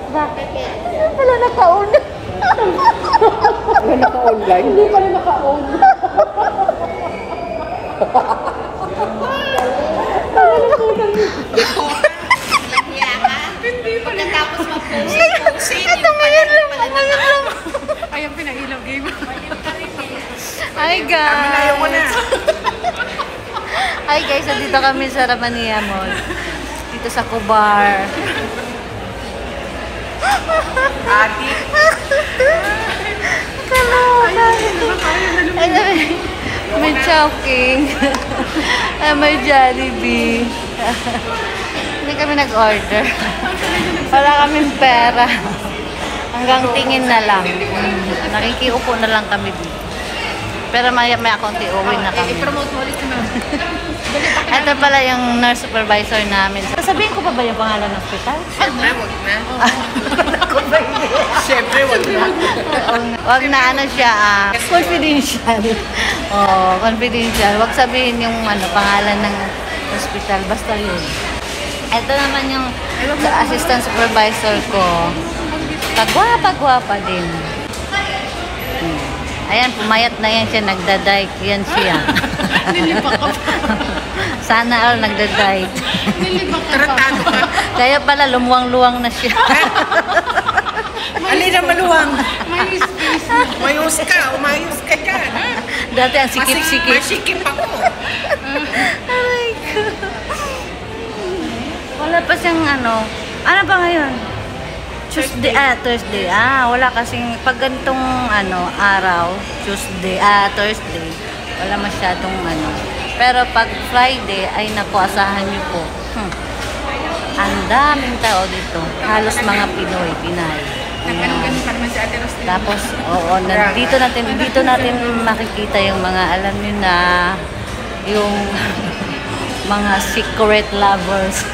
Bakit? Wala naka-on. Wala naka-online? Hindi pa rin naka-on. Hindi pa rin tapos mag-posing. Ito ngayon lang. Ngayon lang. Ay, ang pinailaw game. Hi guys! Hi guys, dito kami sa Ramania Mall. Dito sa Kubar. Ati. Kaloka! May Chowking. May Jollibee. Hindi kami nag-order. Wala kaming pera. Hanggang tingin na lang. Nakikiupo na lang kami dito. Pero maya konti uwi na kami. I-promote mo ulit na. Ito pala yung nurse supervisor namin. Sasabihin ko pa ba yung pangalan ng hospital? Siyempre, wag na. Siyempre, wag na. Wag na ano siya, confidential. Oh, confidential. Wag sabihin yung pangalan ng hospital. Basta yun. Ito naman yung assistant supervisor ko. Pagwapa din. Ayan, pumayat na yan siya. Nagdadike. Yan siya. Nilipak ka pa. Sana all nagdadike. Nilipak ka pa. Kaya pala, lumuwang-luwang na siya. Alin na maluwang? May space. Umayos ka dyan. Dati ang sikip-sikip. Masikip ako. Aray ko. Wala pa siyang ano ba ngayon? Tuesday, Thursday. Wala kasing pag ganitong araw, Tuesday, Thursday, wala masyadong Pero pag Friday, ay naku, asahan niyo po. Ang daming tao dito. Halos mga Pinay. Nagganong-ganon pa naman si Ate Rosti. Tapos, dito natin makikita yung mga, alam niyo na, yung mga secret lovers.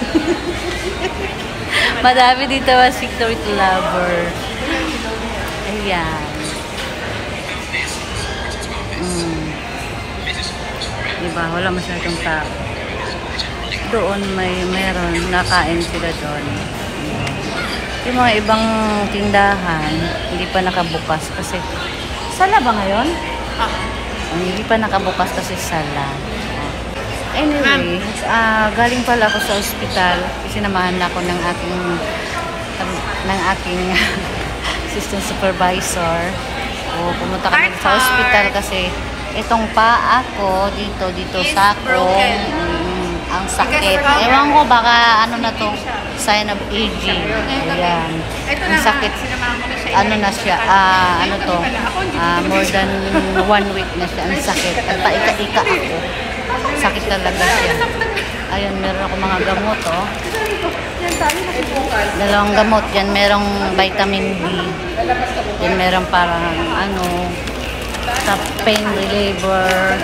Madami dito mga secret lover. Ayan. Diba? Wala masyadong tao. Doon meron. Nakain sila doon. Yung mga ibang tindahan, hindi pa nakabukas kasi sala ba ngayon? Hindi pa nakabukas kasi sala. Anyway, galing pala ako sa ospital. Sinamahan ako ng aking assistant supervisor. Pumunta kami sa ospital kasi itong paa ko dito sa akong ang sakit. Ewan ko baka na to, sign of aging. Ayan. Ang sakit. Na siya, more than 1 week na siya. Ang sakit. Ang paika-ika ako. Sakit talaga siya. Ayun, meron ako mga gamot, Dalawang gamot. Yan, merong vitamin B. Yan, merong parang sa pain reliever.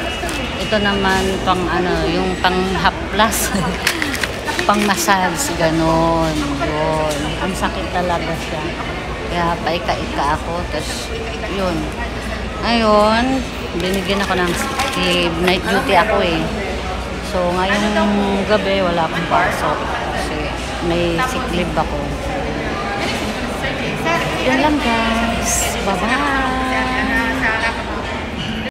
Ito naman pang yung pang haplas. Pang massage, ganon. Yun. Ang sakit talaga siya. Kaya paika-ika ako. Tapos, yun. Ayun, binigyan ako ng sick leave. Night duty ako So, ngayong gabi, wala akong pasok. Kasi may sick leave ako. Yan lang guys. Bye-bye.